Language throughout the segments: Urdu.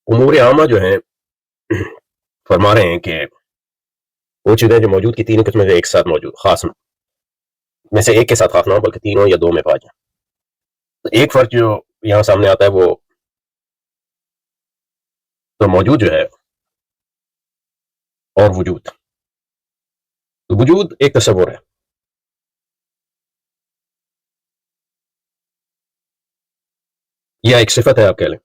امور عامہ جو ہیں فرما رہے ہیں کہ وہ چیزیں جو موجود کی تین قسمیں ایک ساتھ موجود خاص میں سے ایک کے ساتھ خاص نہ ہو بلکہ تینوں یا دو میں پا جائیں. تو ایک فرق جو یہاں سامنے آتا ہے وہ تو موجود جو ہے اور وجود. تو وجود ایک تصور ہے، یا ایک صفت ہے آپ کہہ لیں.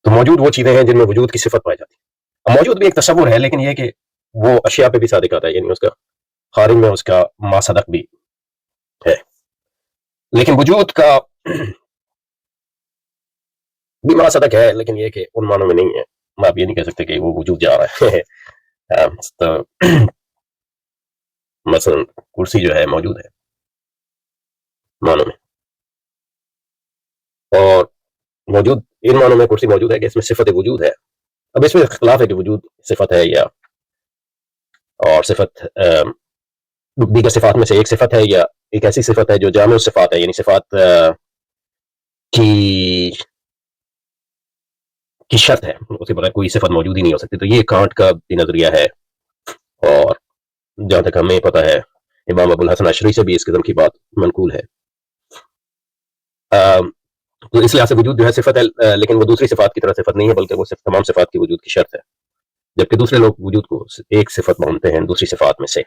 تو موجود وہ چیزیں ہیں جن میں وجود کی صفت پائی جاتی ہے. موجود بھی ایک تصور ہے، لیکن یہ کہ وہ اشیاء پہ بھی صادق آتا ہے، یعنی اس کا خارج میں اس کا ما صدق بھی ہے. لیکن وجود کا بھی ما صدق ہے، لیکن یہ کہ ان معنوں میں نہیں ہے. آپ یہ نہیں کہہ سکتے کہ وہ وجود جا رہا ہے. تو مثلا کرسی جو ہے موجود ہے معنوں میں، اور موجود ان معنوں میں کرسی موجود ہے کہ اس میں صفت وجود ہے. اب اس میں اختلاف ہے کہ وجود صفت ہے یا اور صفت دیگر صفات میں سے ایک صفت ہے، یا ایک ایسی صفت ہے جو جامع صفات ہے، یعنی صفات کی شرط ہے، اس کے بغیر کوئی صفت موجود ہی نہیں ہو سکتی. تو یہ کانٹ کا بھی نظریہ ہے، اور جہاں تک ہمیں پتہ ہے امام ابو الحسن اشعری سے بھی اس قسم کی بات منقول ہے. تو اس لحاظ سے وجود جو ہے صفت ہے، لیکن وہ دوسری صفات کی طرح صفت نہیں ہے، بلکہ وہ صرف تمام صفات کی وجود کی شرط ہے. جبکہ دوسرے لوگ وجود کو ایک صفت مانتے ہیں دوسری صفات میں سے.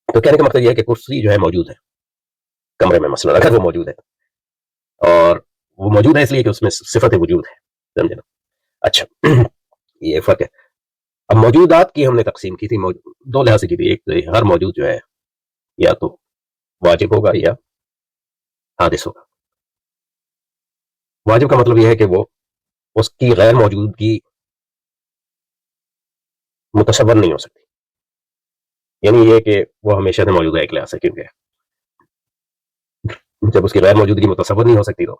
تو کہنے کا مقصد یہ ہے کہ کرسی جو ہے موجود ہے کمرے میں، مثلا اگر وہ موجود ہے، اور وہ موجود ہے اس لیے کہ اس میں صفت وجود ہے. سمجھے نا؟ اچھا یہ فرق ہے. اب موجودات کی ہم نے تقسیم کی تھی، دو لحاظ سے کی تھی. ایک تو ہر موجود جو ہے یا تو واجب ہوگا یا حادث ہوگا. واجب کا مطلب یہ ہے کہ وہ اس کی غیر موجودگی متصور نہیں ہو سکتی، یعنی یہ کہ وہ ہمیشہ سے موجود ہے ایک لحاظ سے، کیونکہ جب اس کی غیر موجودگی متصور نہیں ہو سکتی تو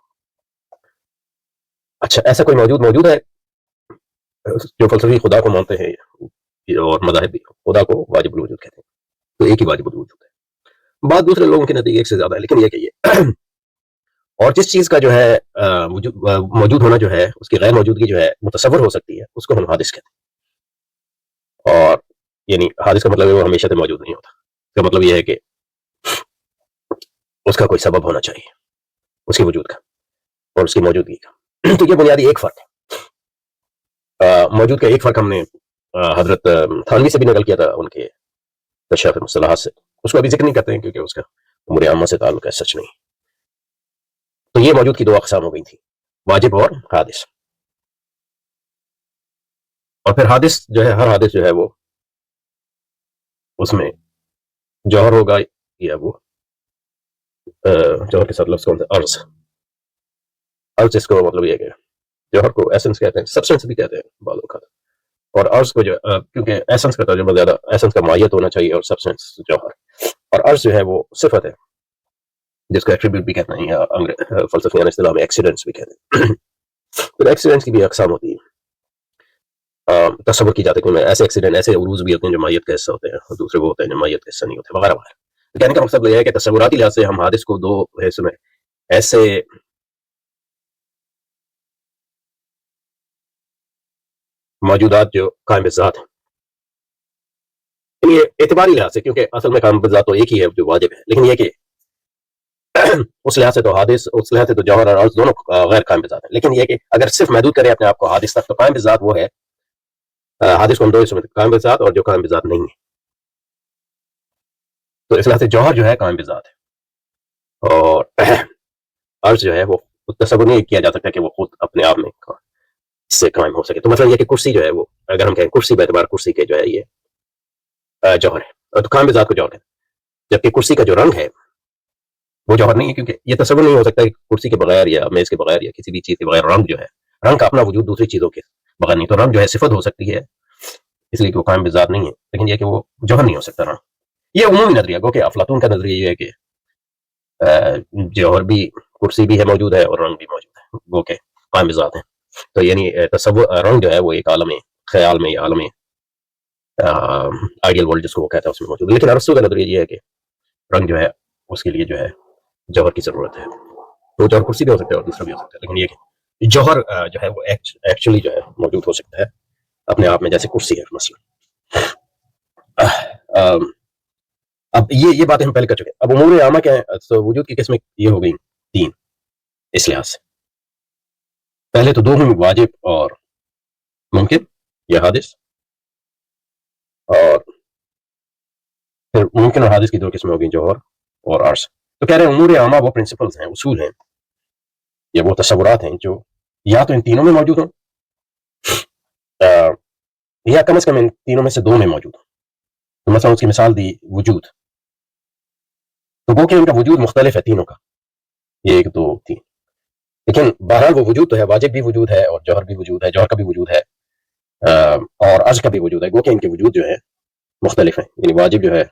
اچھا ایسا کوئی موجود ہے جو فلسفی خدا کو مانتے ہیں اور مذاہب خدا کو واجب الوجود کہتے ہیں. تو ایک ہی واجب الوجود ہے. بعض دوسرے لوگوں کے نزدیک ایک سے زیادہ ہے، لیکن یہ کہ یہ اور جس چیز کا جو ہے موجود ہونا جو ہے اس کی غیر موجودگی جو ہے متصور ہو سکتی ہے، اس کو ہم حادث کہتے ہیں. اور یعنی حادث کا مطلب ہے وہ ہمیشہ سے موجود نہیں ہوتا. اس کا مطلب یہ ہے کہ اس کا کوئی سبب ہونا چاہیے اس کے وجود کا اور اس کی موجودگی کا. تو یہ بنیادی ایک فرق ہے. موجود کا ایک فرق ہم نے حضرت تھانوی سے بھی نقل کیا تھا ان کے تشریح مصطلحات سے. اس کو ابھی ذکر نہیں کرتے ہیں کیونکہ اس کا امور عامہ سے تعلق ہے، سچ نہیں. تو یہ موجود کی دو اقسام ہو گئی تھی، واجب اور حادث. اور پھر حادث جو ہے، ہر حادث جو ہے وہ اس میں جوہر ہوگا، یا وہ جوہر کے ساتھ لفظ کون سا، ارض اس کو مطلب یہ کہ جوہر کو ایسنس کہتے ہیں، سبسٹنس بھی کہتے ہیں بعض اوقات. اور ارض کو جو کیونکہ ایسنس کا ترجمہ زیادہ ایسنس کا ماہیت ہونا چاہیے، اور سبسٹنس جوہر. اور ارض جو ہے وہ صفت ہے جس کو ایٹریبیوٹ بھی کہتے ہیں، یا فلسفیان اصطلاح میں ایکسیڈنٹس بھی کہتے ہیں. پھر ایکسیڈنٹس کی بھی اقسام ہوتی ہیں. تصور کی جاتی ہے کہ ایسے ایکسیڈنٹ، ایسے عروض بھی ہوتے ہیں جو ماہیت کا حصہ ہوتے ہیں، اور دوسرے وہ ہوتے ہیں جو ماہیت کا حصہ نہیں ہوتے، وغیرہ وغیرہ. کہنے کا مقصد یہ ہے کہ تصوراتی لحاظ سے ہم حادث کو دو حصوں میں ایسے موجودات جو قائم بذات ہیں، یہ اعتباری لحاظ سے، کیونکہ اصل میں قائم بذات تو ایک ہی ہے جو واجب ہے، لیکن یہ کہ اس لحاظ سے تو حادث، اس لحاظ سے تو جوہر اور ارض دونوں غیر قائم بذات ہیں. لیکن یہ کہ اگر صرف محدود کریں اپنے آپ کو حادث تک، تو قائم بذات وہ ہے، حادث کو ہم دو حصوں میں، قائم بذات اور جو قائم بذات نہیں ہے. تو اس لحاظ سے جوہر جو ہے قائم بذات ہے، اور عرض جو ہے وہ تصور نہیں کیا جا سکتا کہ وہ خود اپنے آپ میں اس سے قائم ہو سکے. تو مثلا یہ کہ کرسی جو ہے وہ، اگر ہم کہیں کرسی باعتبار کرسی کے جو ہے یہ جوہر ہے، اور تو قائم بذات کو جوہر ہے. جبکہ کرسی کا جو رنگ ہے وہ جوہر نہیں ہے، کیونکہ یہ تصور نہیں ہو سکتا کہ کرسی کے بغیر یا میز کے بغیر یا کسی بھی چیز کے بغیر رنگ جو ہے، رنگ کا اپنا وجود دوسری چیزوں کے بغیر نہیں. تو رنگ جو ہے صفت ہو سکتی ہے اس لیے کہ وہ قائم بذات نہیں ہے، لیکن یہ کہ وہ جوہر نہیں ہو سکتا رنگ. یہ عمومی نظریہ گو کہ افلاطون کا نظریہ یہ ہے کہ جوہر بھی، کرسی بھی ہے موجود ہے، اور رنگ بھی موجود ہے، گو کہ قائم بذات ہیں. تو یعنی تصور رنگ جو ہے وہ ایک عالم خیال میں یا عالم آئیڈیل ورلڈ جس کو وہ کہتا ہے اس میں موجود ہے. لیکن ارسطو کا نظریہ یہ ہے کہ رنگ جو ہے اس کے لیے جو ہے جوہر کی ضرورت ہے. وہ جوہر کرسی بھی ہو سکتا ہے اور دوسرا بھی ہو سکتا ہے، لیکن یہ کہ جوہر جو ہے وہ ایکچولی جو ہے موجود ہو سکتا ہے اپنے آپ میں، جیسے کرسی ہے مثلا۔ اب یہ باتیں ہم پہلے کر چکے ہیں۔ اب امور عامہ کیا ہے؟ تو وجود کی قسمیں یہ ہو گئی 3 اس لحاظ سے۔ پہلے تو 2 ہیں، واجب اور ممکن یا حادث، اور پھر ممکن اور حادث کی 2 قسمیں ہو گئی، جوہر اور عرض۔ تو کہہ رہے ہیں امور عامہ وہ پرنسپلز ہیں، اصول ہیں یا وہ تصورات ہیں جو یا تو ان تینوں میں موجود ہوں یا کم از کم ان تینوں میں سے 2 میں موجود ہوں۔ تو مثلا اس کی مثال دی وجود، تو وہ کہ ان کا وجود مختلف ہے تینوں کا، یہ 1 2 3، لیکن بہرحال وہ وجود تو ہے، واجب بھی وجود ہے اور جوہر بھی وجود ہے، جوہر کا بھی وجود ہے اور عرض کا بھی وجود ہے، گو کہ ان کے وجود جو ہے مختلف ہیں۔ یعنی واجب جو ہے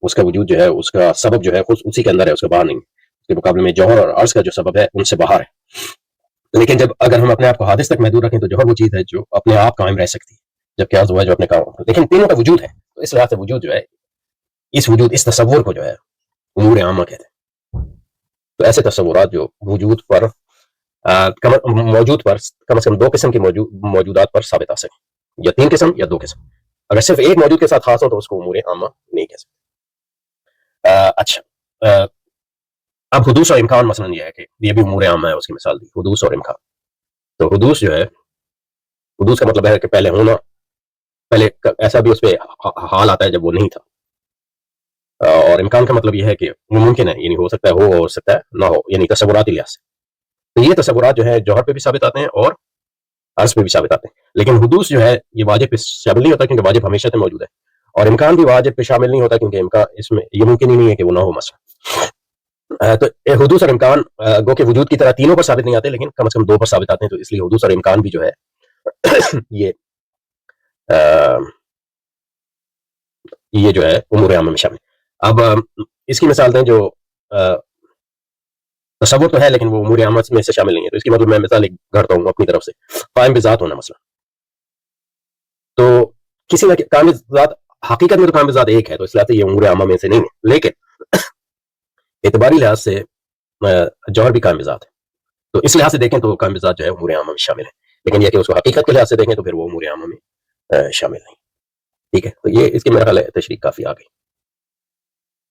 اس کا وجود جو ہے، اس کا سبب جو ہے خود اسی کے اندر ہے، اس کے باہر نہیں، اس کے مقابلے میں جوہر اور عرض کا جو سبب ہے ان سے باہر ہے۔ لیکن جب اگر ہم اپنے آپ کو حادث تک محدود رکھیں تو جوہر وہ چیز ہے جو اپنے آپ قائم رہ سکتی ہے، جبکہ عرض وہ ہے جو اپنے کام، لیکن تینوں کا وجود ہے۔ تو اس لحاظ سے وجود جو ہے، اس تصور کو جو ہے امور عامہ کہتے ہیں۔ تو ایسے تصورات جو وجود پر موجود پر کم از کم 2 قسم کے موجودات پر ثابت آ سکیں، یا 3 قسم یا 2 قسم۔ اگر صرف ایک موجود کے ساتھ خاص ہو تو اس کو امور عامہ نہیں کہہ سکتے۔ اچھا، اب حدوث اور امکان مثلا یہ ہے کہ یہ بھی امور عامہ ہے، اس کی مثال دی حدوث اور امکان۔ تو حدوث جو ہے، حدوث کا مطلب ہے کہ پہلے ہونا، پہلے ایسا بھی اس پہ حال آتا ہے جب وہ نہیں تھا، اور امکان کا مطلب یہ ہے کہ وہ ممکن ہے، یعنی ہو سکتا ہے ہو سکتا ہے نہ ہو، یعنی تصوراتی لحاظ سے۔ تو یہ تصورات جو ہے جوہر پہ بھی ثابت آتے ہیں اور عرض پہ بھی ثابت آتے ہیں، لیکن حدوث جو ہے یہ واجب پہ شامل نہیں ہوتا کیونکہ واجب ہمیشہ سے موجود ہے، اور امکان بھی واجب پہ شامل نہیں ہوتا کیونکہ امکان اس میں یہ ممکن ہی نہیں ہے کہ وہ نہ ہو مثلا۔ تو حدوث اور امکان گو کہ وجود کی طرح تینوں پر ثابت نہیں آتے، لیکن کم از کم 2 پر ثابت آتے ہیں، تو اس لیے حدوث اور امکان بھی جو ہے یہ جو ہے امور عامہ میں شامل۔ اب اس کی مثال دیں جو تصور تو ہے لیکن وہ امور عامہ میں سے شامل نہیں ہے، تو اس کی مطلب میں مثال ایک گھڑتا ہوں اپنی طرف سے، قائم بذات ہونا مثلا۔ تو کسی نہ قائم بذات، حقیقت میں تو قائم بذات ایک ہے، تو اس لحاظ سے یہ امور عامہ میں سے نہیں ہے، لیکن اعتباری لحاظ سے جوہر بھی قائم بذات ہے، تو اس لحاظ سے دیکھیں تو قائم بذات جو ہے امور عامہ میں شامل ہے، لیکن یہ کہ اس کو حقیقت کے لحاظ سے دیکھیں تو پھر وہ امور عامہ میں شامل نہیں۔ ٹھیک ہے، تو یہ اس کی میرا خیال ہے تشریح کافی آ گئی۔